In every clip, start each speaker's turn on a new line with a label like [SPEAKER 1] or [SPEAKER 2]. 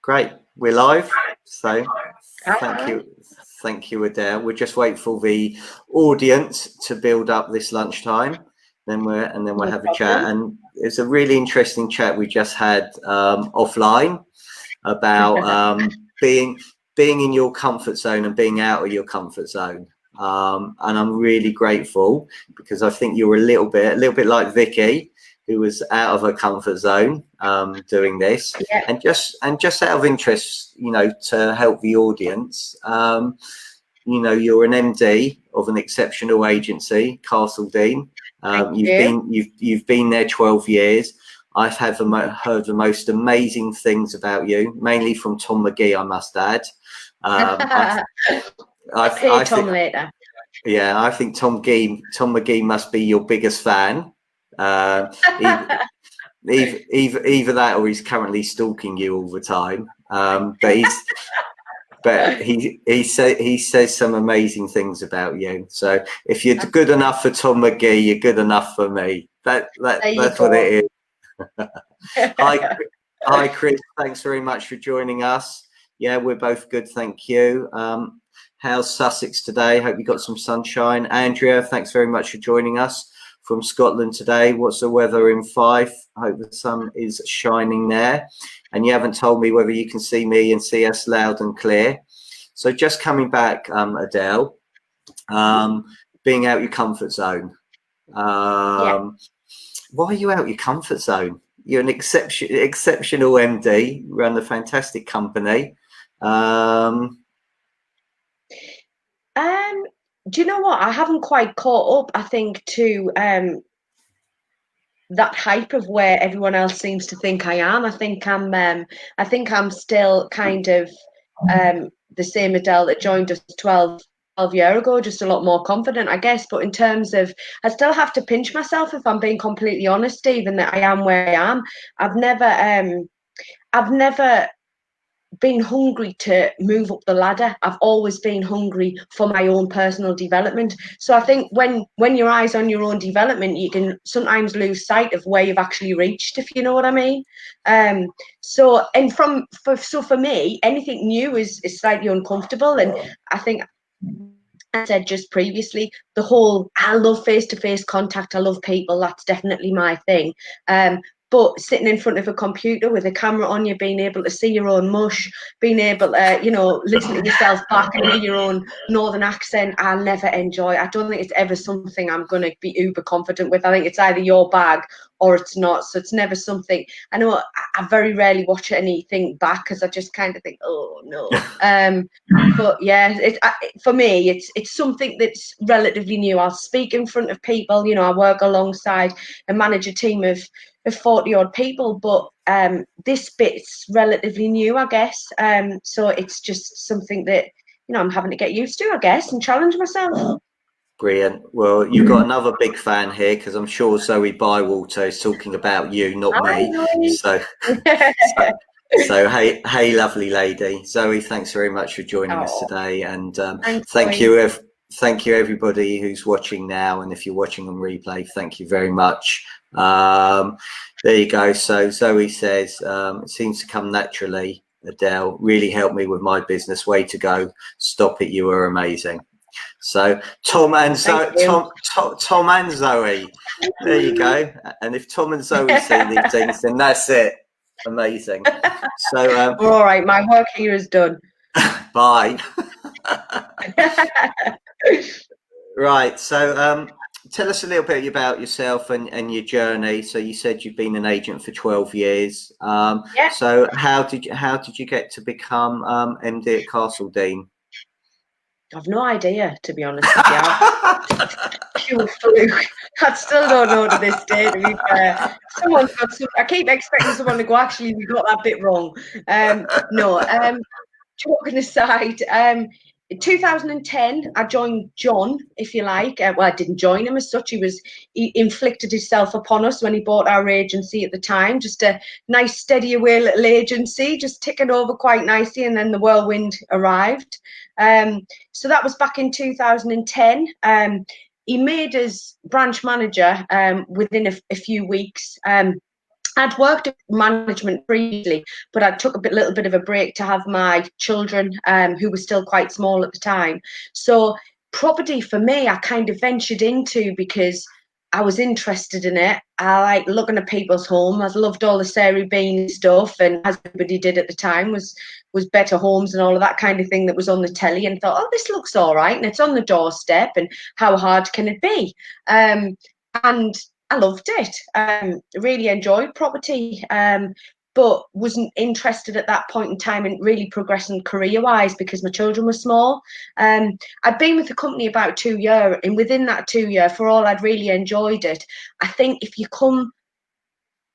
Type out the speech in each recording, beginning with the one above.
[SPEAKER 1] Great. We're live. So thank you, Adele. We're just waiting for the audience to build up this lunchtime. Then we'll have a chat. And it's a really interesting chat we just had offline about being in your comfort zone and being out of your comfort zone. And I'm really grateful because I think you're a little bit like Vicky, who was out of her comfort zone doing this.
[SPEAKER 2] Yeah.
[SPEAKER 1] And just out of interest, to help the audience, you're an MD of an exceptional agency, Castle Dean. You've been there 12 years. I've heard the most amazing things about you, mainly from Tom McGee, I must add.
[SPEAKER 2] Tom later.
[SPEAKER 1] Yeah, I think Tom McGee must be your biggest fan. Either that or he's currently stalking you all the time. But he says some amazing things about you. So if you're good enough for Tom McGee, you're good enough for me. That's what it is. Hi, Chris. Thanks very much for joining us. Yeah, we're both good, thank you. How's Sussex today? Hope you got some sunshine. Andrea, thanks very much for joining us from Scotland today. What's the weather in Fife? I hope the sun is shining there. And you haven't told me whether you can see me and see us loud and clear. So just coming back, Adele, being out your comfort zone. Why are you out your comfort zone? You're an exceptional MD, run a fantastic company.
[SPEAKER 2] Do you know what? I haven't quite caught up, I think, to that hype of where everyone else seems to think I am. I think I'm still kind of the same Adele that joined us 12 years ago, just a lot more confident, I guess. But in terms of, I still have to pinch myself, if I'm being completely honest, Stephen, that I am where I am. I've never been hungry to move up the ladder. I've always been hungry for my own personal development. So I think when your eyes on your own development, you can sometimes lose sight of where you've actually reached, if you know what I mean. So for me, anything new is slightly uncomfortable. And I think I said just previously, I love face-to-face contact. I love people. That's definitely my thing. But sitting in front of a computer with a camera on you, being able to see your own mush, being able to, listen to yourself back and hear your own northern accent, I'll never enjoy. I don't think it's ever something I'm going to be uber confident with. I think it's either your bag or it's not. So it's never something. I know I very rarely watch anything back because I just kind of think, oh no. But yeah, for me, it's something that's relatively new. I'll speak in front of people. I work alongside and manage a team of 40 odd people, but this bit's relatively new, I guess. So it's just something that I'm having to get used to, I guess, and challenge myself.
[SPEAKER 1] Brilliant. Well, you've got another big fan here because I'm sure Zoe Bywater is talking about you, not me. So hey, lovely lady. Zoe, thanks very much for joining us today, and thank you everybody who's watching now, and if you're watching on replay, thank you very much. There you go. So Zoe says it seems to come naturally. Adele really helped me with my business. Way to go. Stop it, you are amazing. So Tom and Zoe, there you go. And if Tom and Zoe say these things, then that's it. Amazing. So
[SPEAKER 2] we're all right. My work here is done.
[SPEAKER 1] Bye. Right. So tell us a little bit about yourself and your journey. So you said you've been an agent for 12 years. So how did you get to become MD at Castle Dean?
[SPEAKER 2] I've no idea, to be honest with you. Pure fluke. I still don't know to this day, to be fair. I keep expecting someone to go, actually, we got that bit wrong. Joking aside, in 2010, I joined John, if you like. Well, I didn't join him as such. He inflicted himself upon us when he bought our agency at the time. Just a nice, steady away little agency, just ticking over quite nicely. And then the whirlwind arrived. So that was back in 2010. He made us branch manager within a few weeks. I'd worked at management previously, but I took a little bit of a break to have my children, who were still quite small at the time. So property for me, I kind of ventured into because I was interested in it. I like looking at people's home. I loved all the Sarah Bean stuff, and as everybody did at the time was Better Homes and all of that kind of thing that was on the telly, and thought, oh, this looks all right, and it's on the doorstep, and how hard can it be? And I loved it. Really enjoyed property, but wasn't interested at that point in time in really progressing career-wise because my children were small. I'd been with the company about 2 years, and within that 2 year, for all I'd really enjoyed it, I think if you come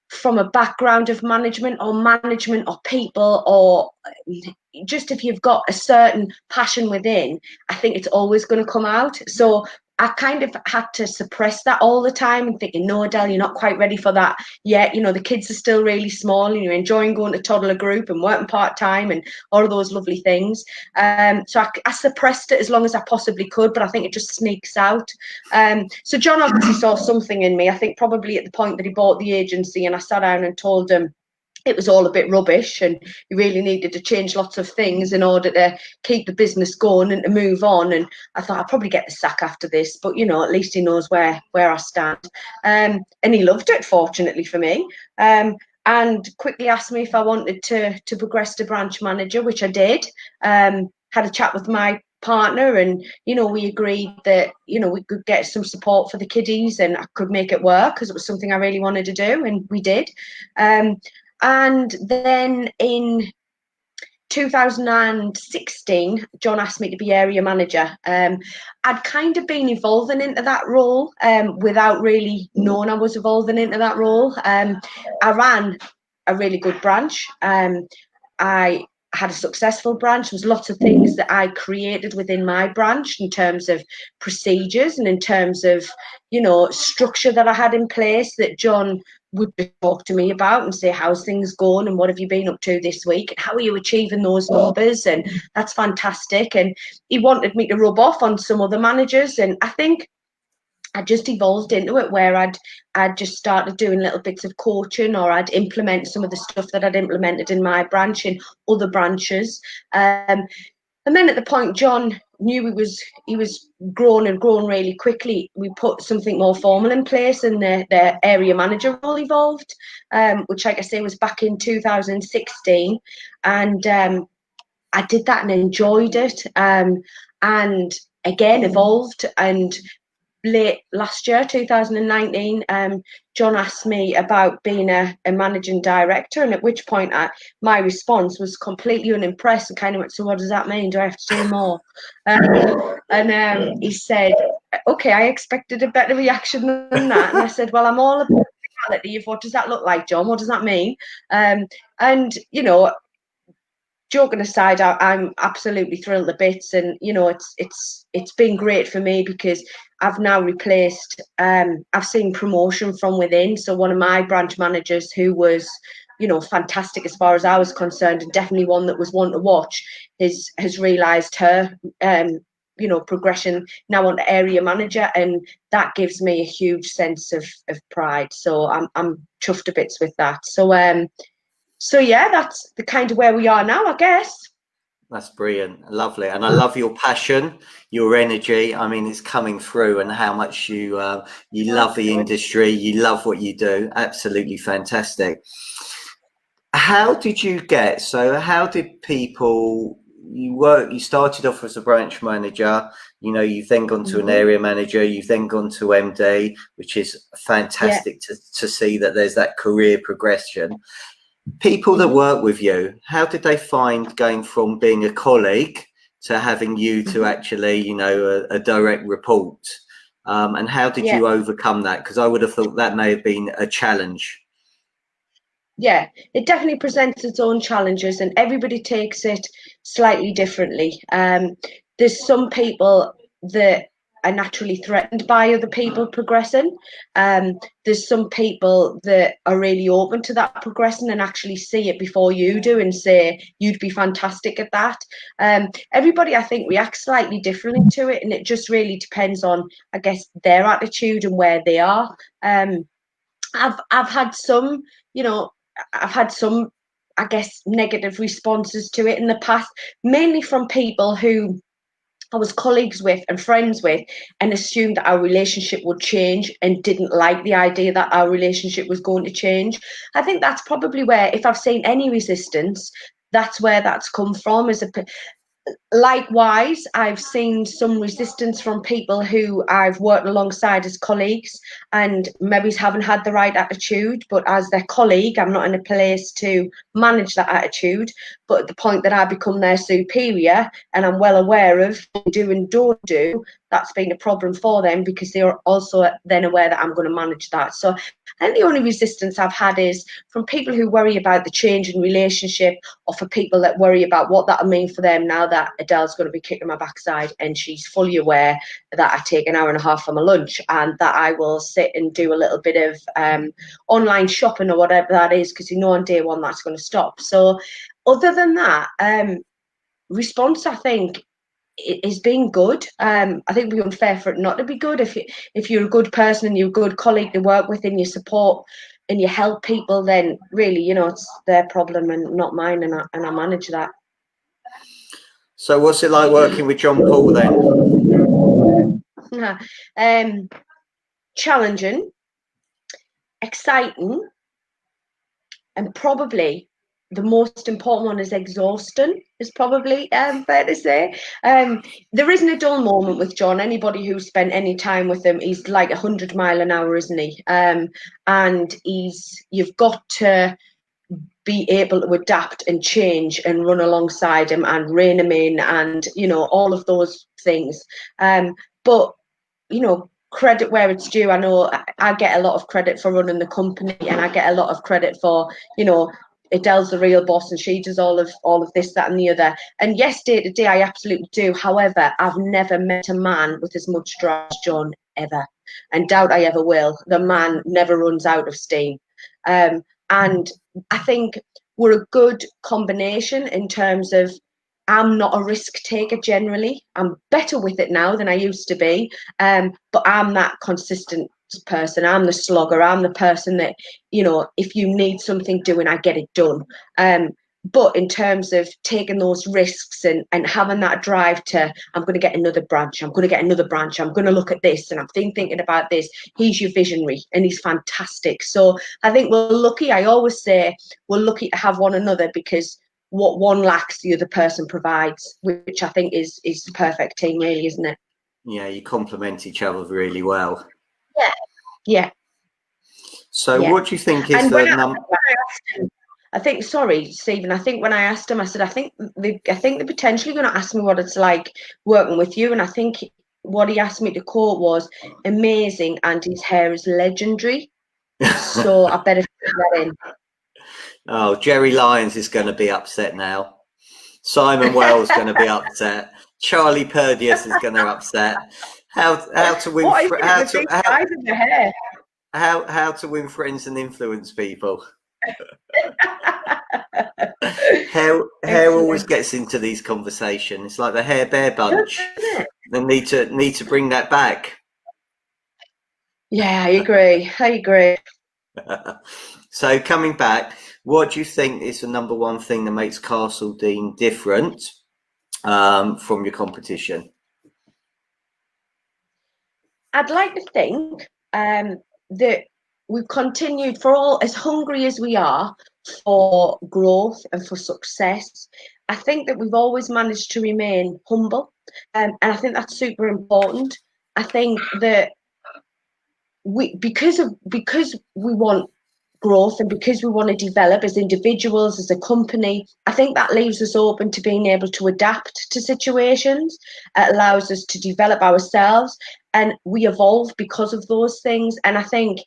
[SPEAKER 2] from a background of management or people, or just if you've got a certain passion within, I think it's always going to come out. So I kind of had to suppress that all the time and thinking, no, Adele, you're not quite ready for that yet. You know, the kids are still really small and you're enjoying going to toddler group and working part-time and all of those lovely things. So I suppressed it as long as I possibly could, but I think it just sneaks out. So John obviously saw something in me. I think probably at the point that he bought the agency, and I sat down and told him it was all a bit rubbish and he really needed to change lots of things in order to keep the business going and to move on. And I thought I'll probably get the sack after this, but you know, at least he knows where I stand. And he loved it, fortunately for me. And quickly asked me if I wanted to progress to branch manager, which I did. Had a chat with my partner, and you know, we agreed that, you know, we could get some support for the kiddies and I could make it work because it was something I really wanted to do, and we did. And then in 2016, John asked me to be area manager. I'd kind of been evolving into that role without really knowing I was evolving into that role. I ran a really good branch. I had a successful branch. There was lots of things that I created within my branch in terms of procedures and in terms of, you know, structure that I had in place that John would talk to me about and say, how's things going and what have you been up to this week? How are you achieving those numbers? And that's fantastic. And he wanted me to rub off on some other managers. And I think I just evolved into it where I'd just started doing little bits of coaching, or I'd implement some of the stuff that I'd implemented in my branch in other branches. And then at the point John knew he was growing and growing really quickly, we put something more formal in place, and the area manager role evolved, which, like I say, was back in 2016. And I did that and enjoyed it, and again evolved. And late last year, 2019, John asked me about being a managing director, and at which point my response was completely unimpressed and kind of went, so what does that mean? Do I have to do more? And he said, okay, I expected a better reaction than that. And I said, well, I'm all about the reality of what does that look like, John? What does that mean? And, you know, joking aside, I'm absolutely thrilled to bits, and you know, it's been great for me because I've now replaced. I've seen promotion from within. So one of my branch managers, who was, you know, fantastic as far as I was concerned, and definitely one that was one to watch, has realised her, you know, progression now on area manager, and that gives me a huge sense of pride. So I'm chuffed to bits with that. So yeah, that's the kind of where we are now, I guess.
[SPEAKER 1] That's brilliant. Lovely. And I love your passion, your energy. I mean, it's coming through, and how much you love the industry. You love what you do. Absolutely fantastic. How did you get, so how did people, you started off as a branch manager, you know, you've then gone to an area manager, you've then gone to MD, which is fantastic to see that there's that career progression. People that work with you, how did they find going from being a colleague to having you to actually, you know, a direct report? And how did you overcome that? Because I would have thought that may have been a challenge.
[SPEAKER 2] Yeah, it definitely presents its own challenges, and everybody takes it slightly differently. There's some people that are naturally threatened by other people progressing. There's some people that are really open to that progressing and actually see it before you do and say, you'd be fantastic at that. Everybody, I think, reacts slightly differently to it, and it just really depends on, I guess, their attitude and where they are. I've had some, you know, I've had some, I guess, negative responses to it in the past, mainly from people who I was colleagues with and friends with, and assumed that our relationship would change and didn't like the idea that our relationship was going to change. I think that's probably where, if I've seen any resistance, that's where that's come from. Likewise, I've seen some resistance from people who I've worked alongside as colleagues and maybe haven't had the right attitude, but as their colleague, I'm not in a place to manage that attitude. But at the point that I become their superior and I'm well aware of do and don't do, that's been a problem for them because they're also then aware that I'm going to manage that. So I think the only resistance I've had is from people who worry about the change in relationship, or for people that worry about what that'll mean for them now that Adele's going to be kicking my backside and she's fully aware that I take an hour and a half for my lunch and that I will sit and do a little bit of online shopping or whatever that is, because you know on day one that's going to stop. So other than that, response, I think, is being good. I think it'd be unfair for it not to be good. If you're a good person and you're a good colleague to work with and you support and you help people, then really, you know, it's their problem and not mine, and I manage that.
[SPEAKER 1] So what's it like working with John Paul
[SPEAKER 2] then? Challenging, exciting, and probably the most important one is exhausting, is probably fair to say. There isn't a dull moment with John. Anybody who's spent any time with him, he's like 100 mile an hour, isn't he? And you've got to be able to adapt and change and run alongside him and rein him in and, you know, all of those things. But, you know, credit where it's due. I know I get a lot of credit for running the company, and I get a lot of credit for, you know, Adele's the real boss and she does all of this, that and the other. And yes, day to day I absolutely do. However, I've never met a man with as much drive as John, ever, and doubt I ever will. The man never runs out of steam. And I think we're a good combination in terms of, I'm not a risk taker generally. I'm better with it now than I used to be. But I'm that consistent person. I'm the slogger. I'm the person that, you know, if you need something doing, I get it done. But in terms of taking those risks and having that drive to, I'm going to get another branch, I'm going to get another branch, I'm going to look at this, and I've been thinking about this. He's your visionary and he's fantastic. So I think we're lucky. I always say we're lucky to have one another, because what one lacks, the other person provides, which I think is the perfect team, really, isn't it?
[SPEAKER 1] Yeah, you complement each other really well.
[SPEAKER 2] Yeah. Yeah.
[SPEAKER 1] So
[SPEAKER 2] yeah.
[SPEAKER 1] what do you think is
[SPEAKER 2] and
[SPEAKER 1] the
[SPEAKER 2] number? I think, sorry, Stephen, I think when I asked him, I said, I think they're potentially going to ask me what it's like working with you. And I think what he asked me to quote was amazing, and his hair is legendary. So I better put that in.
[SPEAKER 1] Oh, Jerry Lyons is going to be upset now. Simon Wells is going to be upset. Charlie Perdius is going to upset. How to win? How to win friends and influence people. hair always gets into these conversations. It's like the hair bear bunch. They need to bring that back.
[SPEAKER 2] Yeah, I agree.
[SPEAKER 1] So coming back, what do you think is the number one thing that makes Castle Dean different from your competition?
[SPEAKER 2] I'd like to think that we've continued, for all as hungry as we are for growth and for success, I think that we've always managed to remain humble, and I think that's super important. I think that because we want growth and because we want to develop as individuals, as a company, I think that leaves us open to being able to adapt to situations. It allows us to develop ourselves, and we evolve because of those things. And I think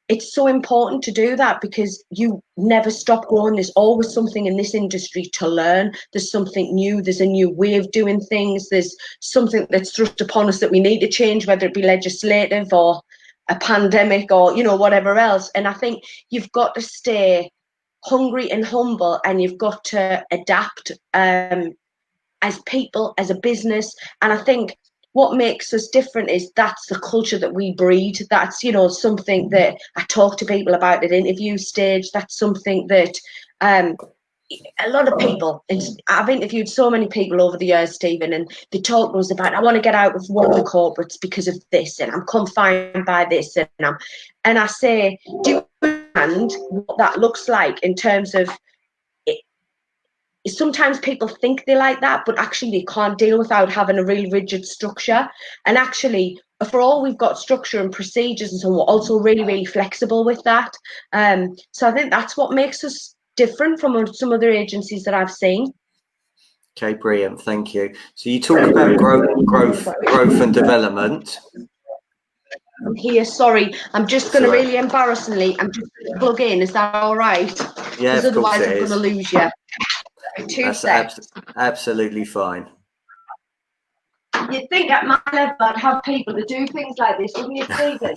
[SPEAKER 2] it's so important to do that, because you never stop growing. There's always something in this industry to learn. There's something new. There's a new way of doing things. There's something that's thrust upon us that we need to change, whether it be legislative or a pandemic or, you know, whatever else. And I think you've got to stay hungry and humble, and you've got to adapt as people, as a business. And I think what makes us different is that's the culture that we breed. That's, you know, something that I talk to people about at interview stage. That's something that a lot of people, and I've interviewed so mmany people over the years, Stephen, and they talk to us about, I want to get out of one of the corporates because of this, and I'm confined by this, and I say, do you understand what that looks like in terms of it? Sometimes people think they like that, but actually they can't deal without having a really rigid structure. And actually, for all we've got structure and procedures and so on, we're also really, really flexible with that. So I think that's what makes us different from some other agencies that I've seen.
[SPEAKER 1] Okay, brilliant. Thank you. So you talk about growth and development.
[SPEAKER 2] I'm here, sorry. I'm just going to really embarrassingly, I'm just going to plug in. Is that all right?
[SPEAKER 1] Yeah,
[SPEAKER 2] because otherwise I'm going to lose you.
[SPEAKER 1] That's absolutely fine.
[SPEAKER 2] You'd think at my level I'd have people to do things like this, wouldn't you, Stephen?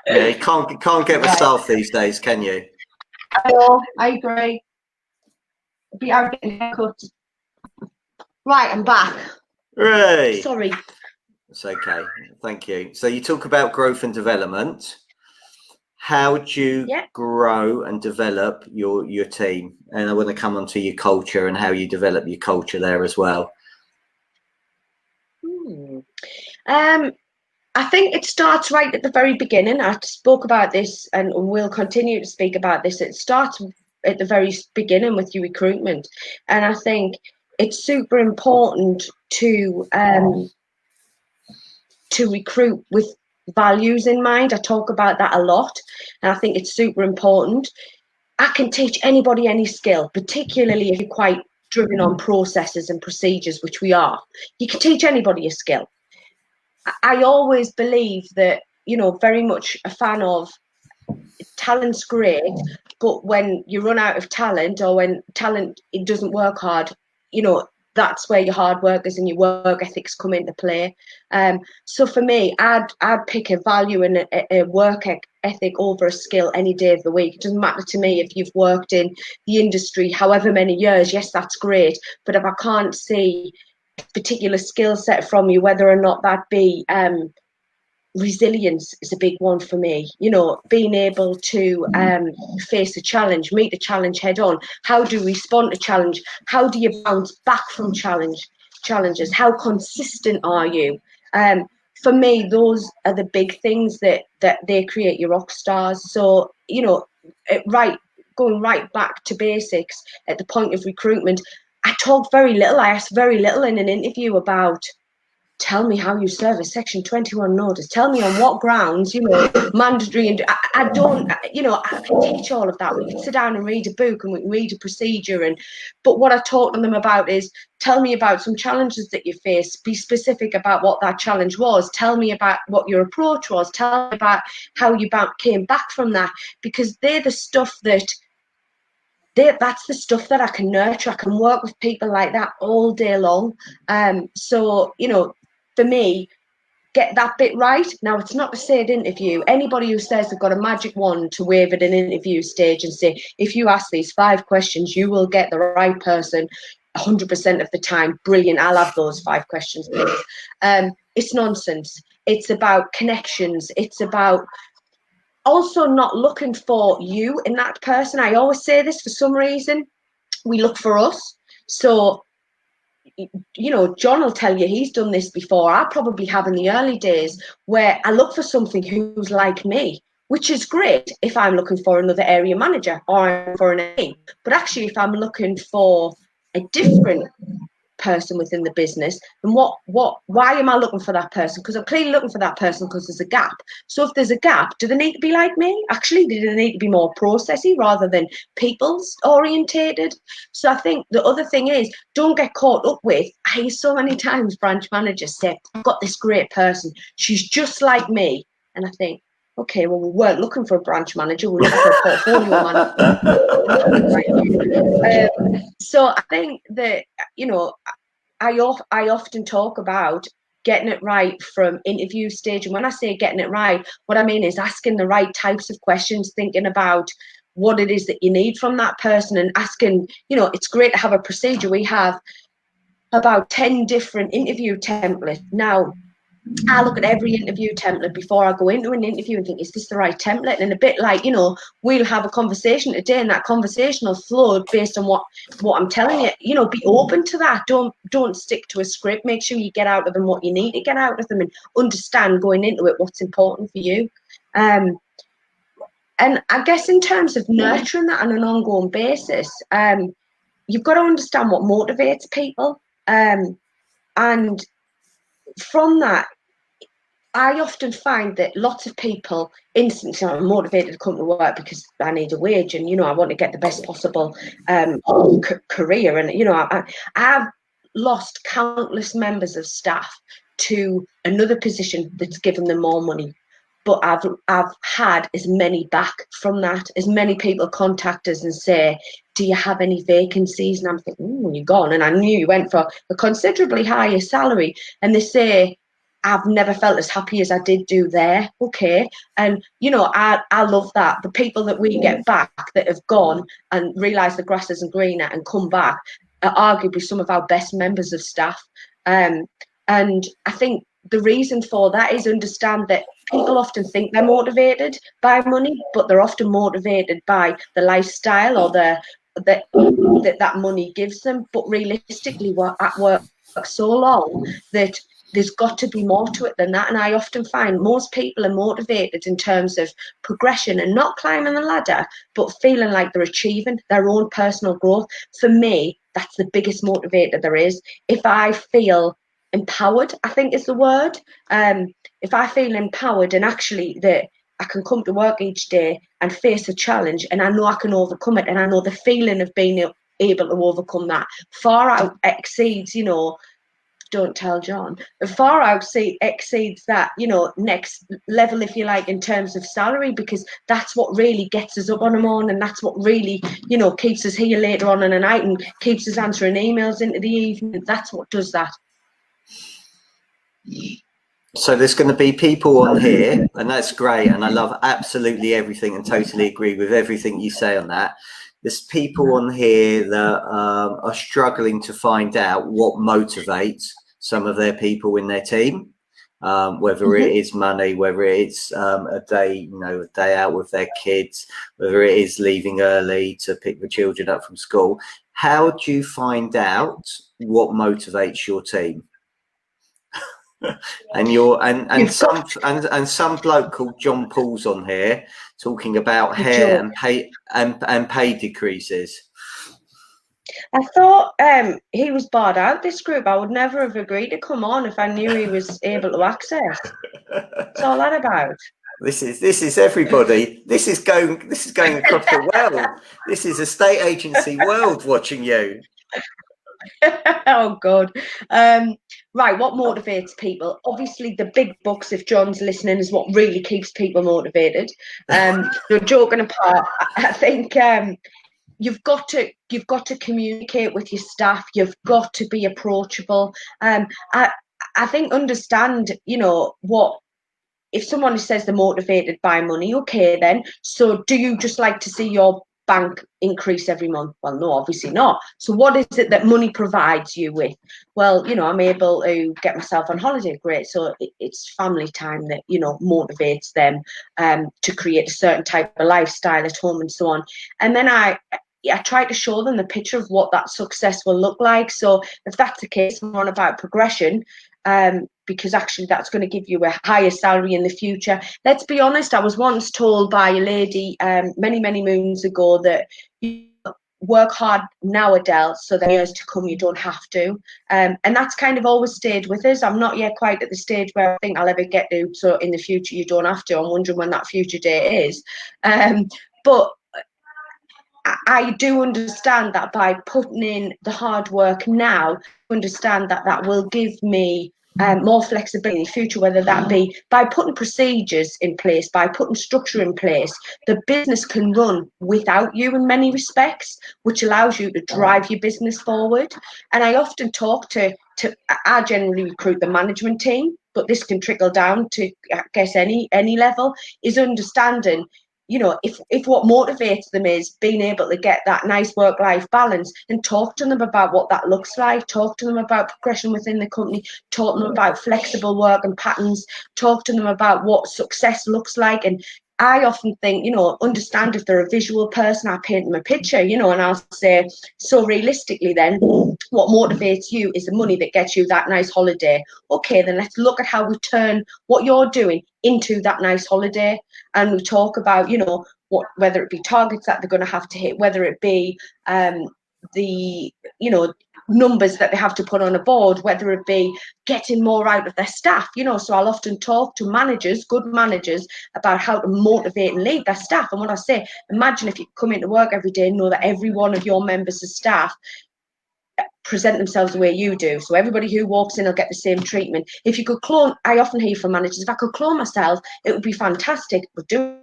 [SPEAKER 1] Yeah, you can't get the staff these days, can you?
[SPEAKER 2] I know, I agree. Be out getting haircuts. Right, I'm back.
[SPEAKER 1] Hooray!
[SPEAKER 2] Sorry.
[SPEAKER 1] It's okay. Thank you. So you talk about growth and development. How do you grow and develop your team? And I want to come on to your culture and how you develop your culture there as well.
[SPEAKER 2] I think it starts right at the very beginning. I spoke about this and will continue to speak about this. It starts at the very beginning with your recruitment. And I think it's super important to recruit with values in mind. I talk about that a lot, and I think it's super important. I can teach anybody any skill, particularly if you're quite driven on processes and procedures, which we are. You can teach anybody a skill. I always believe that, you know, very much a fan of talent's great, but when you run out of talent, or when talent it doesn't work hard, you know, that's where your hard workers and your work ethics come into play. So for me, I'd pick a value and a work ethic over a skill any day of the week. It doesn't matter to me if you've worked in the industry however many years. Yes, that's great, but if I can't see a particular skill set from you, whether or not that be resilience is a big one for me. You know, being able to face a challenge, meet a challenge head on. How do you respond to challenge? How do you bounce back from challenges? How consistent are you? For me, those are the big things that they create your rock stars. So, you know, going right back to basics at the point of recruitment, I asked very little in an interview about, tell me how you serve a Section 21 notice. Tell me on what grounds, you know, mandatory. And I don't, you know, I can teach all of that. We can sit down and read a book and we can read a procedure. But what I talk to them about is, tell me about some challenges that you face. Be specific about what that challenge was. Tell me about what your approach was. Tell me about how you came back from that. Because they're the stuff that's the stuff that I can nurture. I can work with people like that all day long. So, you know, for me, get that bit right. Now, it's not to say at interview, anybody who says they've got a magic wand to wave at an interview stage and say, if you ask these 5 questions, you will get the right person 100% of the time. Brilliant. I'll have those 5 questions, please. It's nonsense. It's about connections. It's about also not looking for you in that person. I always say this, for some reason, we look for us. So, you know, John will tell you he's done this before. I probably have in the early days, where I look for something who's like me, which is great if I'm looking for another area manager or for an A. But actually, if I'm looking for a different person within the business, and why am I looking for that person? Because I'm clearly looking for that person because there's a gap. So if there's a gap, do they need to be like me? Actually, do they need to be more processy rather than people's orientated? So I think the other thing is, don't get caught up with, I hear so many times branch managers say, I've got this great person, she's just like me. And I think, okay, well, we weren't looking for a branch manager, we were looking for a portfolio manager. So I think that, you know, I often talk about getting it right from interview stage. And when I say getting it right, what I mean is asking the right types of questions, thinking about what it is that you need from that person, and asking, you know, it's great to have a procedure. We have about 10 different interview templates. Now, I look at every interview template before I go into an interview and think, is this the right template? And a bit like, we'll have a conversation today, and that conversation will flow based on what I'm telling you. Be open to that. Don't stick to a script. Make sure you get out of them what you need to get out of them, and understand going into it what's important for you. And I guess in terms of nurturing that on an ongoing basis, you've got to understand what motivates people. And from that, I often find that lots of people instantly are motivated to come to work because I need a wage, and I want to get the best possible career. And I've lost countless members of staff to another position that's given them more money, but I've had as many back from that. As many people contact us and say, "Do you have any vacancies?" And I'm thinking, "You're gone." And I knew you went for a considerably higher salary, and they say, "I've never felt as happy as I did do there." Okay. And, I love that. The people that we get back that have gone and realised the grass isn't greener and come back are arguably some of our best members of staff. And I think the reason for that is understand that people often think they're motivated by money, but they're often motivated by the lifestyle or that money gives them. But realistically, we're at work so long that there's got to be more to it than that. And I often find most people are motivated in terms of progression and not climbing the ladder, but feeling like they're achieving their own personal growth. For me, that's the biggest motivator there is. If I feel empowered, I think is the word. If I feel empowered and actually that I can come to work each day and face a challenge, and I know I can overcome it, and I know the feeling of being able to overcome that far out exceeds, don't tell John, far out exceeds that, next level, if you like, in terms of salary, because that's what really gets us up on a morning, and that's what really, keeps us here later on in the night and keeps us answering emails into the evening. That's what does that.
[SPEAKER 1] So there's going to be people on here, and that's great, and I love absolutely everything and totally agree with everything you say on that. There's people on here that are struggling to find out what motivates some of their people in their team, whether it is money, whether it's a day out with their kids, whether it is leaving early to pick the children up from school. How do you find out what motivates your team? and some bloke called John Paul's on here talking about hair and pay decreases.
[SPEAKER 2] I thought he was barred out this group. I would never have agreed to come on if I knew he was able to access. What's all that about?
[SPEAKER 1] This is everybody. This is going across the world. This is a state agency world watching you.
[SPEAKER 2] Oh God. Right, what motivates people? Obviously the big bucks, if John's listening, is what really keeps people motivated. No, joking apart, I think you've got to communicate with your staff. You've got to be approachable. I think understand, what if someone says they're motivated by money, okay then. So do you just like to see your bank increase every month? Well, no, obviously not. So what is it that money provides you with? Well, I'm able to get myself on holiday. Great. So it's family time that, motivates them to create a certain type of lifestyle at home and so on. And then I try to show them the picture of what that success will look like. So if that's the case, I'm on about progression, because actually that's going to give you a higher salary in the future. Let's be honest, I was once told by a lady many, many moons ago that you work hard now, Adele, so that years to come you don't have to. And that's kind of always stayed with us. I'm not yet quite at the stage where I think I'll ever get to, so in the future you don't have to. I'm wondering when that future date is. But I do understand that by putting in the hard work now, understand that will give me more flexibility in the future, whether that be by putting procedures in place, by putting structure in place. The business can run without you in many respects, which allows you to drive your business forward. And I often talk to I generally recruit the management team, but this can trickle down to, I guess, any level, is understanding you know, if what motivates them is being able to get that nice work-life balance, and talk to them about what that looks like, talk to them about progression within the company, talk to them about flexible work and patterns, talk to them about what success looks like. And I often think, you know, understand if they're a visual person, I paint them a picture, you know, and I'll say, so realistically then, what motivates you is the money that gets you that nice holiday. Okay, then let's look at how we turn what you're doing into that nice holiday. And we talk about, you know, whether it be targets that they're going to have to hit, whether it be the, you know, numbers that they have to put on a board, whether it be getting more out of their staff, you know. So I'll often talk to managers, good managers, about how to motivate and lead their staff. And when I say, imagine if you come into work every day and know that every one of your members of staff present themselves the way you do, so everybody who walks in will get the same treatment. If you could clone, I often hear from managers, if I could clone myself, it would be fantastic. But do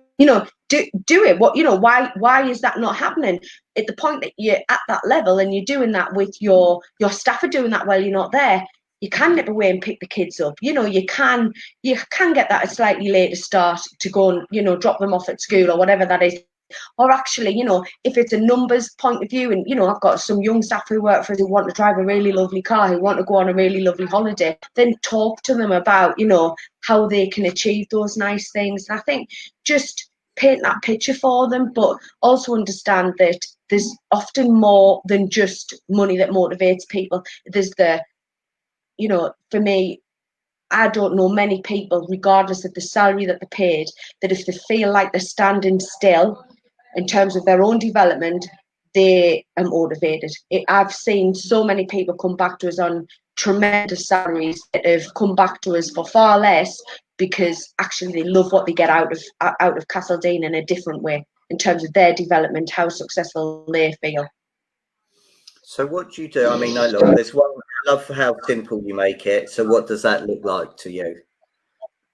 [SPEAKER 2] it. What, you know, why is that not happening? At the point that you're at that level and you're doing that with your staff are doing that while you're not there, you can nip away and pick the kids up. You know, you can get that a slightly later start to go and, you know, drop them off at school or whatever that is. Or actually, you know, if it's a numbers point of view, and, you know, I've got some young staff who work for us who want to drive a really lovely car, who want to go on a really lovely holiday, then talk to them about, you know, how they can achieve those nice things. And I think just paint that picture for them, but also understand that there's often more than just money that motivates people. There's the, you know, for me, I don't know many people, regardless of the salary that they're paid, that if they feel like they're standing still in terms of their own development, they are motivated. I've seen so many people come back to us on tremendous salaries that have come back to us for far less, because actually they love what they get out of Castledine in a different way in terms of their development, how successful they feel.
[SPEAKER 1] So what do you do? I mean, I look, there's one, I love how simple you make it. So what does that look like to you?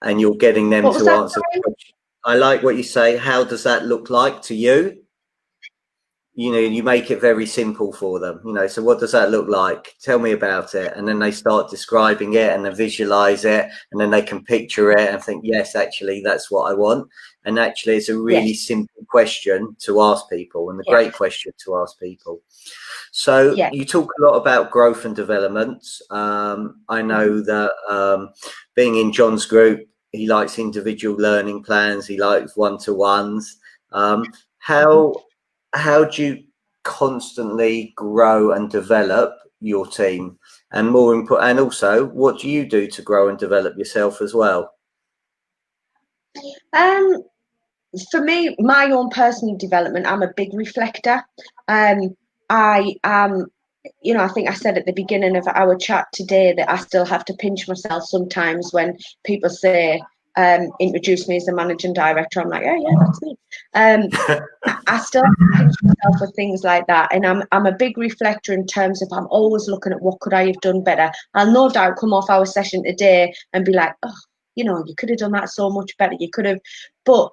[SPEAKER 1] And you're getting them to answer the question. I like what you say. How does that look like to you? You know, you make it very simple for them, you know. So what does that look like? Tell me about it. And then they start describing it and they visualize it, and then they can picture it and think, yes, actually, that's what I want. And actually, it's a really simple question to ask people, and a great question to ask people. So you talk a lot about growth and development. I know that being in John's group, he likes individual learning plans. He likes one-to-ones. How do you constantly grow and develop your team? And more important, and also, what do you do to grow and develop yourself as well?
[SPEAKER 2] For me, my own personal development, I'm a big reflector. I am, you know, I think I said at the beginning of our chat today that I still have to pinch myself sometimes when people say, introduce me as a managing director. I'm like, oh yeah, that's me. I still have to pinch myself with things like that. And I'm a big reflector in terms of, I'm always looking at what could I have done better. I'll no doubt come off our session today and be like, oh, you know, you could have done that so much better. You could have, but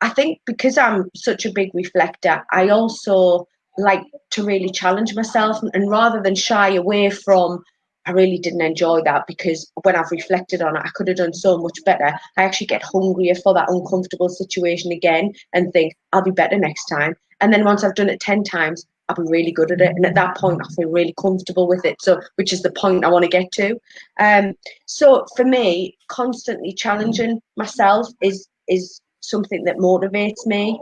[SPEAKER 2] I think because I'm such a big reflector, I also like to really challenge myself, and rather than shy away from, I really didn't enjoy that because when I've reflected on it, I could have done so much better. I actually get hungrier for that uncomfortable situation again and think, I'll be better next time. And then once I've done it 10 times, I'll be really good at it. And at that point, I feel really comfortable with it. So, which is the point I want to get to. So for me, constantly challenging myself is something that motivates me.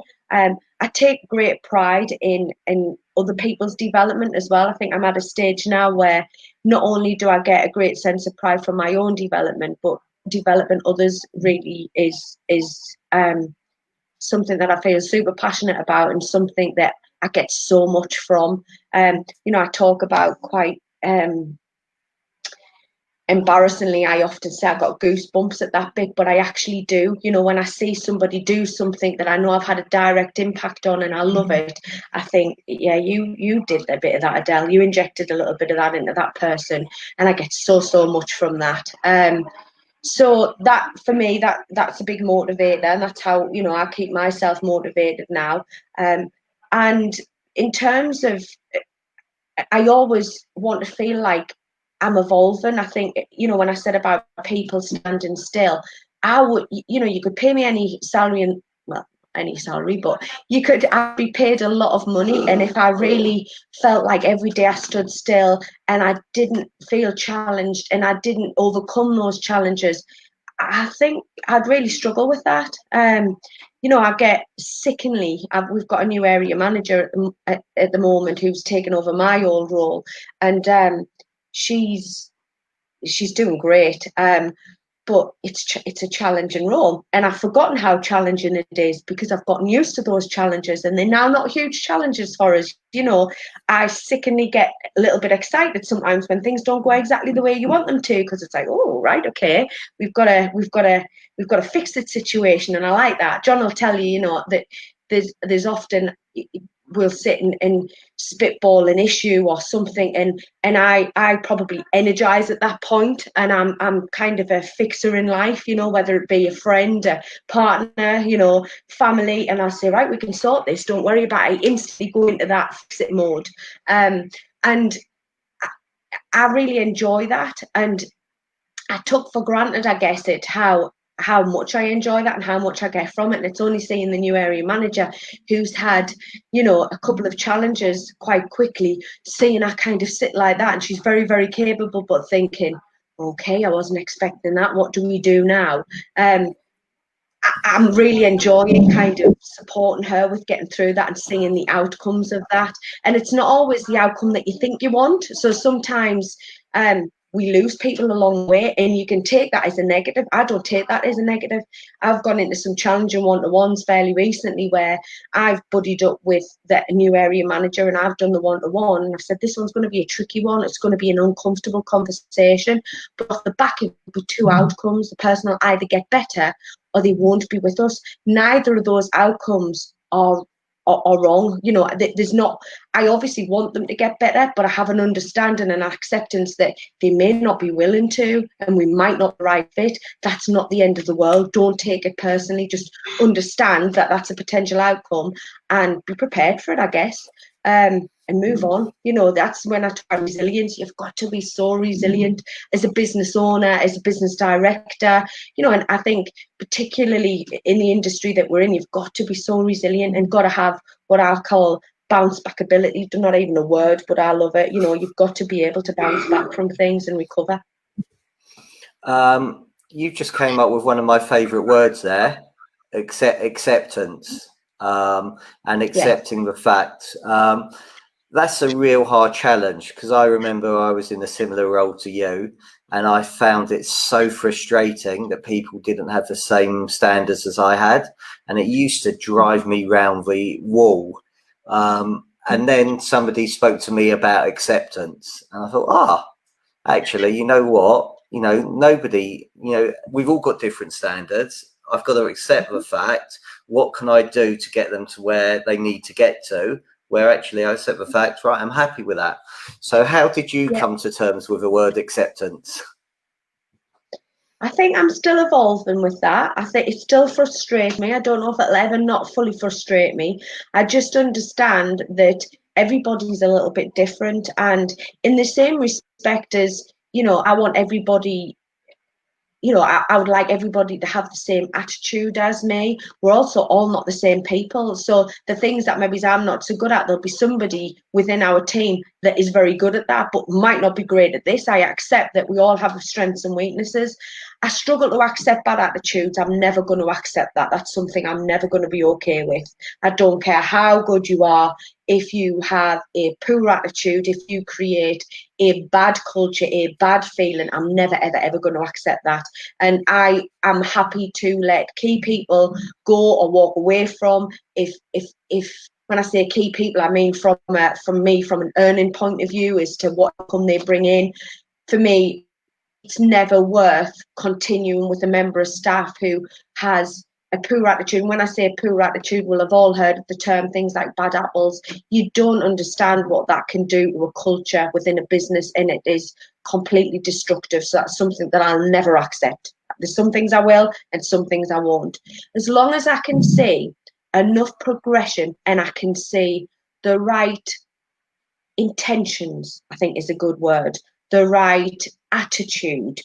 [SPEAKER 2] I take great pride in other people's development as well. I think I'm at a stage now where not only do I get a great sense of pride for my own development, but developing others really is something that I feel super passionate about, and something that I get so much from. You know, I talk about quite embarrassingly, I often say I've got goosebumps at that bit, but I actually do. You know, when I see somebody do something that I know I've had a direct impact on and I love it, I think, yeah, you did a bit of that, Adele. You injected a little bit of that into that person, and I get so much from that. So that, for me, that's a big motivator, and that's how, you know, I keep myself motivated now. And in terms of, I always want to feel like I'm evolving. I think, you know, when I said about people standing still, I would, you know, you could pay me any salary, and well, any salary, but I'd be paid a lot of money. And if I really felt like every day I stood still and I didn't feel challenged and I didn't overcome those challenges, I think I'd really struggle with that. I get sickeningly. We've got a new area manager at the moment who's taken over my old role, and she's doing great. But it's a challenging role, and I've forgotten how challenging it is because I've gotten used to those challenges, and they're now not huge challenges for us. I sickeningly get a little bit excited sometimes when things don't go exactly the way you want them to, because it's like, oh right, okay, we've got to fix the situation, and I like that. John will tell you, that there's often we'll sit and spitball an issue or something, and I probably energize at that point, and I'm kind of a fixer in life, whether it be a friend, a partner, family, and I say, right, we can sort this, don't worry about it. I instantly go into that fix it mode, and I really enjoy that, and I took for granted, I guess, how much I enjoy that and how much I get from it. And it's only seeing the new area manager who's had, a couple of challenges quite quickly, seeing her kind of sit like that. And she's very, very capable, but thinking, okay, I wasn't expecting that. What do we do now? I'm really enjoying kind of supporting her with getting through that and seeing the outcomes of that. And it's not always the outcome that you think you want. So sometimes we lose people along the way, and you can take that as a negative. I don't take that as a negative. I've gone into some challenging one-to-ones fairly recently where I've buddied up with the new area manager and I've done the one-to-one, and I've said, this one's going to be a tricky one. It's going to be an uncomfortable conversation, but off the back of the two outcomes, the person will either get better or they won't be with us. Neither of those outcomes are wrong. There's not, I obviously want them to get better, but I have an understanding and acceptance that they may not be willing to, and we might not be the right fit. That's not the end of the world. Don't take it personally. Just understand that that's a potential outcome and be prepared for it, I guess. And move on. That's when I try resilience. You've got to be so resilient as a business owner, as a business director, and I think particularly in the industry that we're in, you've got to be so resilient and got to have what I call bounce back ability. Not even a word, but I love it. You've got to be able to bounce back from things and recover.
[SPEAKER 1] You just came up with one of my favorite words there, acceptance, and accepting the fact. That's a real hard challenge, because I remember I was in a similar role to you, and I found it so frustrating that people didn't have the same standards as I had, and it used to drive me round the wall. And then somebody spoke to me about acceptance, and I thought, actually, you know what? Nobody, we've all got different standards. I've got to accept the fact. What can I do to get them to where they need to get to? Where actually I accept the fact, right, I'm happy with that. So how did you come to terms with the word acceptance?
[SPEAKER 2] I think I'm still evolving with that. I think it still frustrates me. I don't know if it'll ever not fully frustrate me. I just understand that everybody's a little bit different. And in the same respect as, I want everybody, I would like everybody to have the same attitude as me. We're also all not the same people. So the things that maybe I'm not so good at, there'll be somebody within our team that is very good at that, but might not be great at this. I accept that we all have strengths and weaknesses. I struggle to accept bad attitudes. I'm never going to accept that. That's something I'm never going to be okay with. I don't care how good you are. If you have a poor attitude, if you create a bad culture, a bad feeling, I'm never, ever, ever going to accept that. And I am happy to let key people go or walk away from. If when I say key people, I mean from me, from an earning point of view, as to what income they bring in. For me, it's never worth continuing with a member of staff who has a poor attitude. And when I say poor attitude, we'll have all heard the term things like bad apples. You don't understand what that can do to a culture within a business, and it is completely destructive. So that's something that I'll never accept. There's some things I will and some things I won't. As long as I can see enough progression and I can see the right intentions, I think is a good word, the right attitude,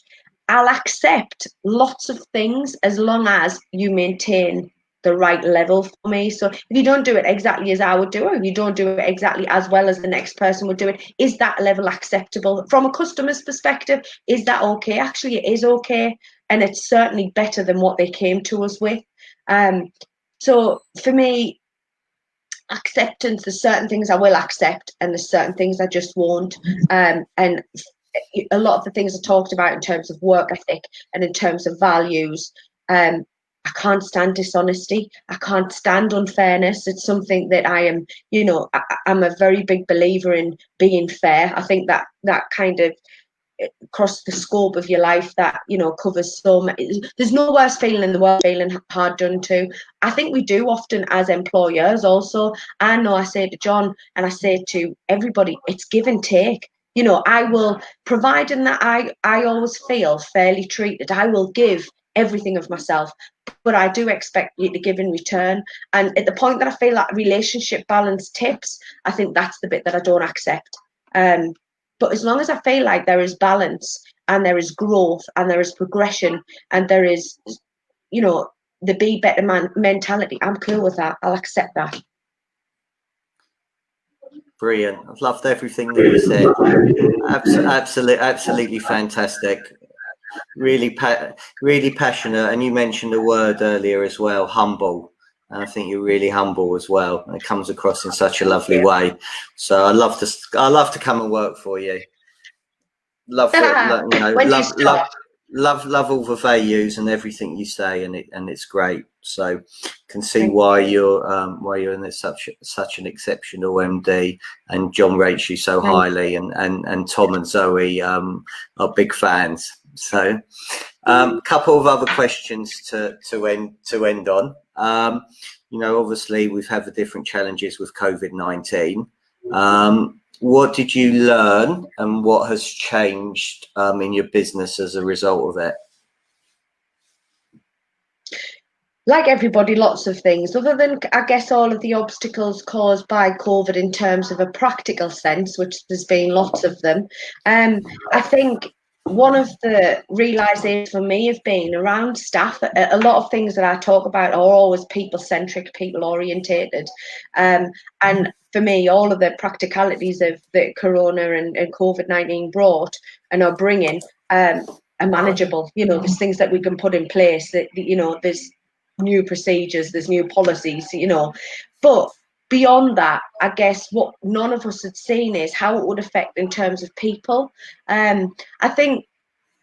[SPEAKER 2] I'll accept lots of things as long as you maintain the right level for me. So if you don't do it exactly as I would do it, if you don't do it exactly as well as the next person would do it, is that level acceptable? From a customer's perspective, is that okay? Actually, it is okay. And it's certainly better than what they came to us with. So for me, acceptance, there's certain things I will accept and there's certain things I just won't. And a lot of the things I talked about in terms of work ethic and in terms of values, I can't stand dishonesty. I can't stand unfairness. It's something that I am, I'm a very big believer in being fair. I think that kind of across the scope of your life, that covers so many. There's no worse feeling in the world, feeling hard done to. I think we do often as employers also. I know I say to John and I say to everybody, it's give and take. I will, providing that I always feel fairly treated, I will give everything of myself, but I do expect you to give in return. And at the point that I feel that relationship balance tips, I think that's the bit that I don't accept. But as long as I feel like there is balance and there is growth and there is progression and there is, the be better man mentality, I'm cool with that. I'll accept that.
[SPEAKER 1] Brilliant. I've loved everything that you said. Absolutely fantastic. Really, really passionate. And you mentioned a word earlier as well, humble. And I think you're really humble as well. And it comes across in such a lovely way. So I love to come and work for you. Love all the values and everything you say, and it's great. So can see why you're in such an exceptional MD, and John rates you so highly, and Tom and Zoe are big fans. So couple of other questions to end on. Obviously we've had the different challenges with COVID-19. What did you learn and what has changed in your business as a result of it?
[SPEAKER 2] Like everybody, lots of things, other than, I guess, all of the obstacles caused by COVID in terms of a practical sense, which there's been lots of them. I think one of the realizations for me have been around staff. A lot of things that I talk about are always people-centric, people-orientated. And for me, all of the practicalities of the Corona and COVID-19 brought and are bringing are manageable. There's things that we can put in place that, there's new procedures, there's new policies, but beyond that, I guess what none of us had seen is how it would affect in terms of people. I think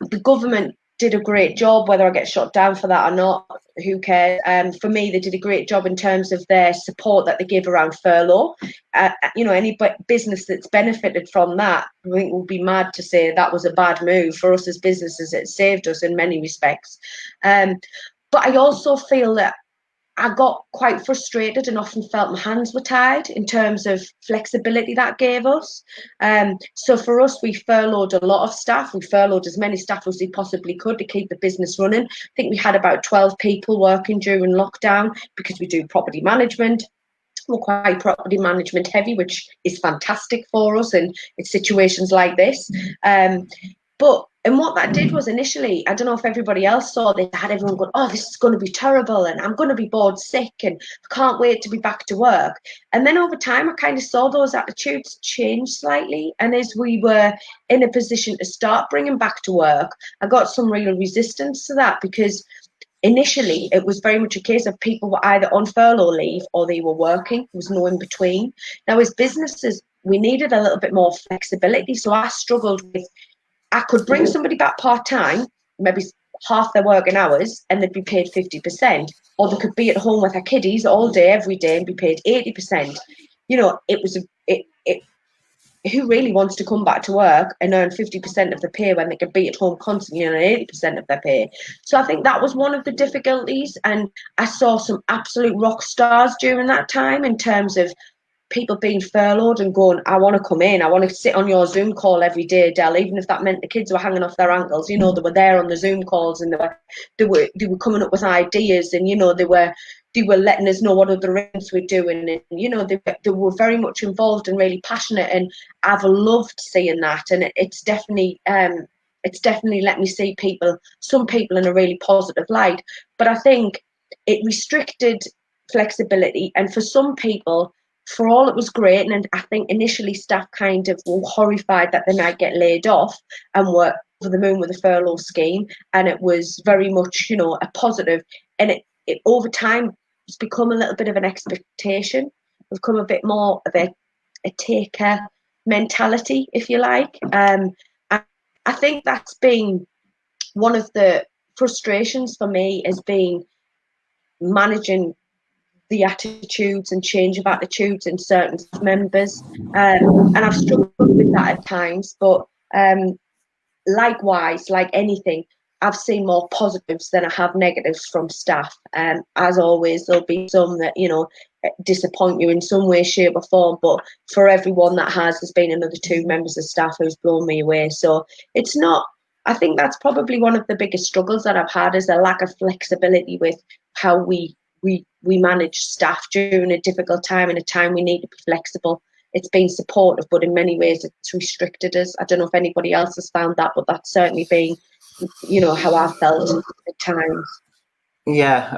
[SPEAKER 2] the government did a great job, whether I get shot down for that or not, who cares? For me, they did a great job in terms of their support that they give around furlough. Any business that's benefited from that, I think would be mad to say that was a bad move for us as businesses. It saved us in many respects. But I also feel that I got quite frustrated and often felt my hands were tied in terms of flexibility that gave us. So for us, we furloughed a lot of staff. We furloughed as many staff as we possibly could to keep the business running. I think we had about 12 people working during lockdown because we do property management. We're quite property management heavy, which is fantastic for us in situations like this. And what that did was initially, I don't know if everybody else saw this, I had everyone going, oh, this is going to be terrible and I'm going to be bored sick and I can't wait to be back to work. And then over time, I kind of saw those attitudes change slightly. And as we were in a position to start bringing back to work, I got some real resistance to that because initially it was very much a case of people were either on furlough leave or they were working. There was no in between. Now, as businesses, we needed a little bit more flexibility. So I struggled with, I could bring somebody back part-time, maybe half their working hours, and they'd be paid 50%. Or they could be at home with their kiddies all day, every day, and be paid 80%. Who really wants to come back to work and earn 50% of the pay when they could be at home constantly and earn 80% of their pay? So I think that was one of the difficulties. And I saw some absolute rock stars during that time in terms of people being furloughed and going, I want to come in, I want to sit on your Zoom call every day, Adele, even if that meant the kids were hanging off their ankles. They were there on the Zoom calls and they were coming up with ideas, and they were letting us know what other events we're doing, and they were very much involved and really passionate, and I've loved seeing that. And it's definitely let me see some people in a really positive light. But I think it restricted flexibility. And for some people, for all it was great, and I think initially staff kind of were horrified that they might get laid off and were over the moon with a furlough scheme, and it was very much, you know, a positive. And it over time it's become a little bit of an expectation. It's become a bit more of a taker mentality, if you like. I think that's been one of the frustrations for me, has been managing the attitudes and change of attitudes in certain members, and I've struggled with that at times. But likewise, like anything, I've seen more positives than I have negatives from staff. As always, there'll be some that, you know, disappoint you in some way, shape, or form. But for everyone that has, there's been another 2 members of staff who's blown me away. So it's not. I think that's probably one of the biggest struggles that I've had, is a lack of flexibility with how we manage staff during a difficult time, and a time we need to be flexible. It's been supportive, but in many ways it's restricted us. I don't know if anybody else has found that, but that's certainly been, you know, how I felt at times.
[SPEAKER 1] Yeah,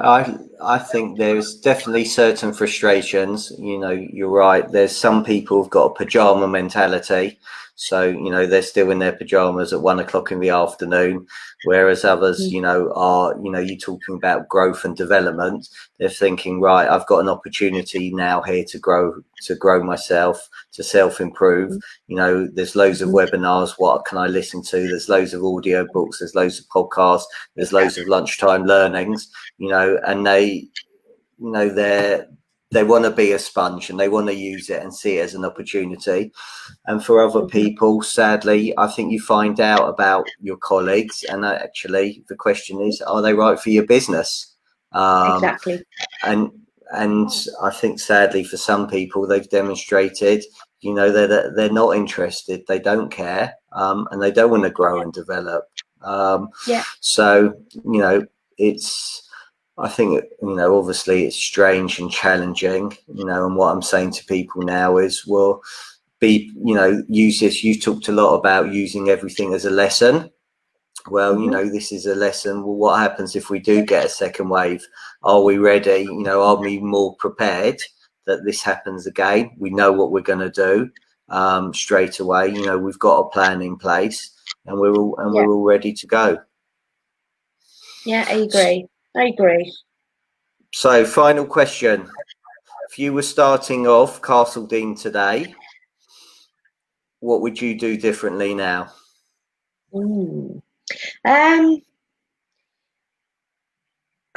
[SPEAKER 1] I think there's definitely certain frustrations. You know, you're right. There's some people who've got a pajama mentality. So, you know, they're still in their pajamas at 1 o'clock in the afternoon, whereas others, you know, are, you know, you're talking about growth and development. They're thinking, right, I've got an opportunity now here to grow myself, to self-improve. You know, there's loads of webinars. What can I listen to? There's loads of audio books. There's loads of podcasts. There's loads of lunchtime learnings, you know, and they, you know, they want to be a sponge, and they want to use it and see it as an opportunity. And for other people, sadly, I think you find out about your colleagues, and actually the question is, are they right for your business?
[SPEAKER 2] Exactly.
[SPEAKER 1] And I think sadly for some people, they've demonstrated, you know, they're not interested, they don't care, and they don't want to grow and develop. So, you know, I think, you know, obviously it's strange and challenging, you know, and what I'm saying to people now is, well, you know, use this. You talked a lot about using everything as a lesson. Well, you know, this is a lesson. Well, what happens if we do get a second wave? Are we ready? You know, are we more prepared that this happens again? We know what we're going to do straight away. You know, we've got a plan in place, and we're all ready to go.
[SPEAKER 2] Yeah, I agree.
[SPEAKER 1] So, final question: if you were starting off Castle Dean today, what would you do differently now?
[SPEAKER 2] I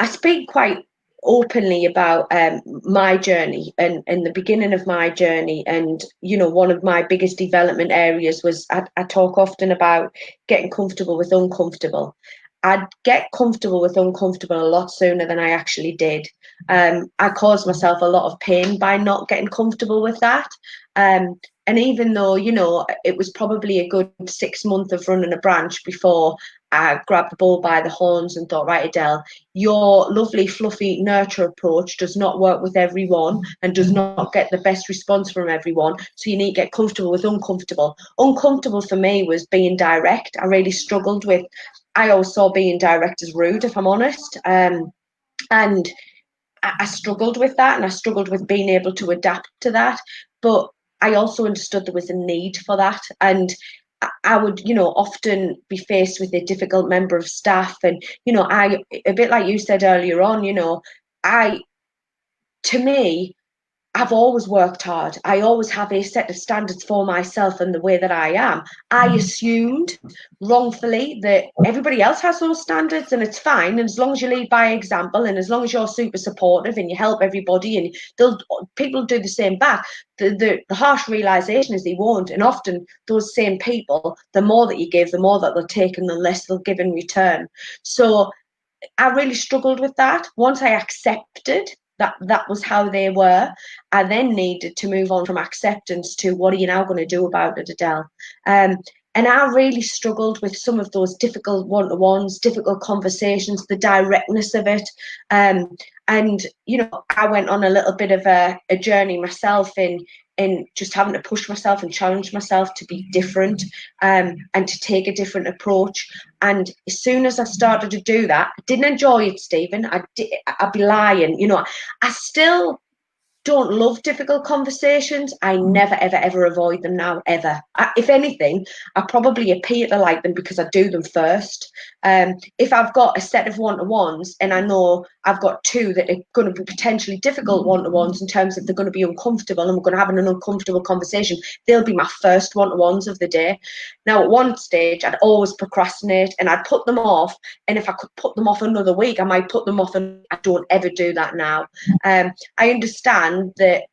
[SPEAKER 2] speak quite openly about my journey and the beginning of my journey. And, you know, one of my biggest development areas was I talk often about getting comfortable with uncomfortable. I'd get comfortable with uncomfortable a lot sooner than I actually did. I caused myself a lot of pain by not getting comfortable with that. And even though, you know, it was probably a good 6 months of running a branch before I grabbed the bull by the horns and thought, right, Adele, your lovely, fluffy nurture approach does not work with everyone and does not get the best response from everyone. So you need to get comfortable with uncomfortable. Uncomfortable for me was being direct. I really struggled with, I always saw being direct as rude, if I'm honest. And I struggled with that, and I struggled with being able to adapt to that. But I also understood there was a need for that. And I would, you know, often be faced with a difficult member of staff. And, you know, a bit like you said earlier on, you know, to me, I've always worked hard. I always have a set of standards for myself and the way that I am. I assumed wrongfully that everybody else has those standards, and it's fine. And as long as you lead by example, and as long as you're super supportive and you help everybody, and people do the same back, the harsh realization is they won't. And often those same people, the more that you give, the more that they'll take and the less they'll give in return. So I really struggled with that. Once I accepted that was how they were, I then needed to move on from acceptance to what are you now going to do about it, Adele? And I really struggled with some of those difficult one-to-ones, difficult conversations, the directness of it. And, you know, I went on a little bit of a journey myself in and just having to push myself and challenge myself to be different, and to take a different approach. And as soon as I started to do that, I didn't enjoy it, Stephen. I'd be lying. I still don't love difficult conversations. I never, ever, ever avoid them now, ever. If anything, I probably appear to like them because I do them first. If I've got a set of one-to-ones and I know I've got two that are going to be potentially difficult one-to-ones in terms of they're going to be uncomfortable and we're going to have an uncomfortable conversation, they'll be my first one-to-ones of the day. Now, at one stage, I'd always procrastinate and I'd put them off. And if I could put them off another week, I might put them off, and I don't ever do that now. I understand that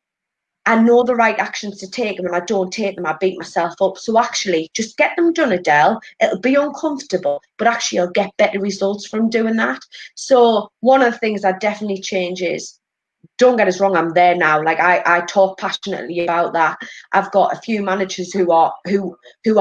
[SPEAKER 2] I know the right actions to take, and when I don't take them, I beat myself up. So actually, just get them done, Adele. It'll be uncomfortable, but actually I'll get better results from doing that. So one of the things I definitely change is, don't get us wrong, I'm there now. Like I talk passionately about that. I've got a few managers who are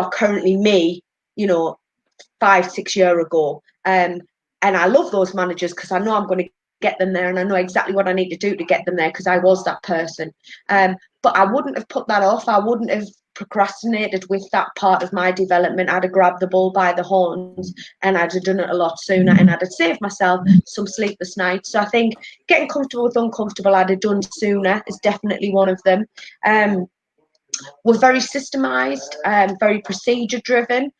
[SPEAKER 2] currently me, 5-6 years ago. And I love those managers because I know I'm going to get them there, and I know exactly what I need to do to get them there because I was that person. But I wouldn't have put that off. I wouldn't have procrastinated with that part of my development. I'd have grabbed the bull by the horns and I'd have done it a lot sooner, and I'd have saved myself some sleepless nights. So I think getting comfortable with uncomfortable I'd have done sooner is definitely one of them. We're very systemized, very procedure driven.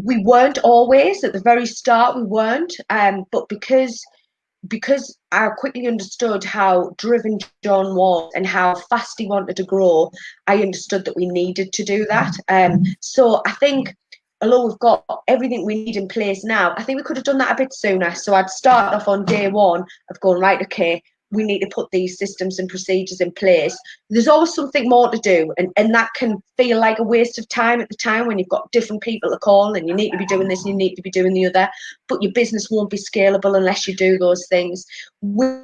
[SPEAKER 2] We weren't always at the very start. We weren't, but because I quickly understood how driven John was and how fast he wanted to grow, I understood that we needed to do that. So I think, although we've got everything we need in place now, I think we could have done that a bit sooner. So I'd start off on day one of going, right, okay, we need to put these systems and procedures in place. There's always something more to do, and that can feel like a waste of time at the time when you've got different people to call and you need to be doing this and you need to be doing the other, but your business won't be scalable unless you do those things. We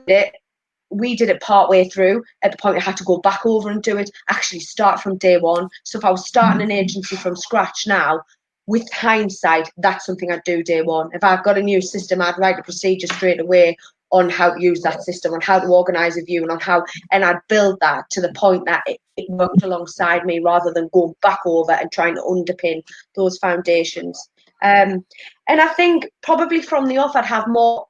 [SPEAKER 2] did it part way through. At the point I had to go back over and do it, actually start from day one. So if I was starting an agency from scratch now, with hindsight, that's something I'd do day one. If I've got a new system, I'd write a procedure straight away on how to use that system, on how to organise a view, and I'd build that to the point that it worked alongside me rather than going back over and trying to underpin those foundations. And I think probably from the off, I'd have more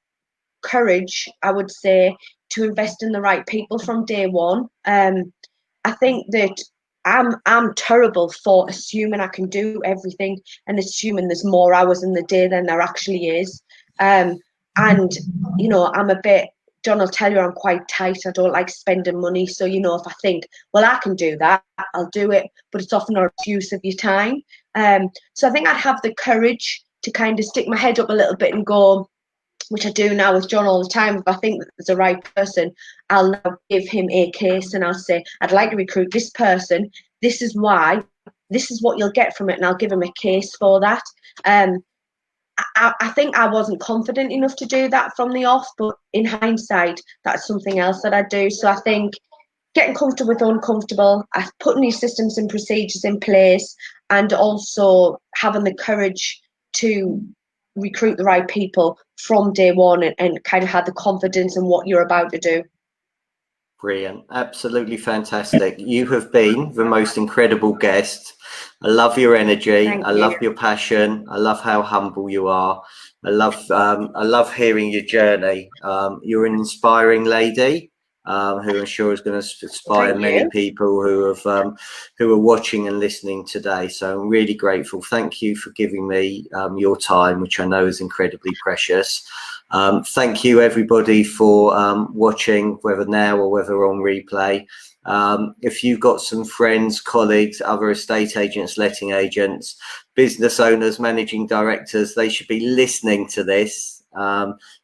[SPEAKER 2] courage, I would say, to invest in the right people from day one. I think that I'm terrible for assuming I can do everything and assuming there's more hours in the day than there actually is. And, I'm a bit, John will tell you I'm quite tight. I don't like spending money. So, if I think, well, I can do that, I'll do it. But it's often a use of your time. So I think I'd have the courage to kind of stick my head up a little bit and go, which I do now with John all the time. If I think that there's a right person, I'll now give him a case and I'll say, I'd like to recruit this person. This is why. This is what you'll get from it. And I'll give him a case for that. I think I wasn't confident enough to do that from the off, but in hindsight, that's something else that I do. So I think getting comfortable with uncomfortable, putting these systems and procedures in place, and also having the courage to recruit the right people from day one and kind of have the confidence in what you're about to do.
[SPEAKER 1] Brilliant. Absolutely fantastic. You have been the most incredible guest. I love your energy. I love your passion. I love how humble you are. I love hearing your journey. You're an inspiring lady, who I'm sure is going to inspire many people who are watching and listening today. So I'm really grateful. Thank you for giving me your time, which I know is incredibly precious. Thank you everybody for watching, whether now or whether on replay. If you've got some friends, colleagues, other estate agents, letting agents, business owners, managing directors, they should be listening to this,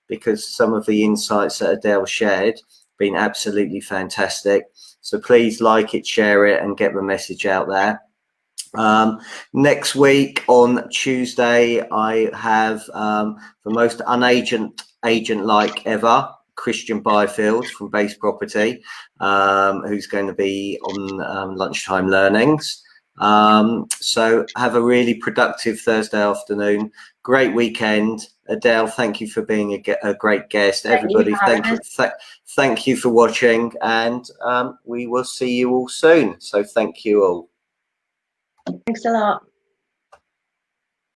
[SPEAKER 1] because some of the insights that Adele shared have been absolutely fantastic. So please like it, share it, and get the message out there. Next week on Tuesday, I have the most agent-like ever, Christian Byfield from Base Property, who's going to be on Lunchtime Learnings. So have a really productive Thursday afternoon. Great weekend. Adele, thank you for being a great guest.
[SPEAKER 2] Thank you
[SPEAKER 1] Everybody,
[SPEAKER 2] for having
[SPEAKER 1] thank you for watching, and we will see you all soon. So thank you all.
[SPEAKER 2] Thanks a lot.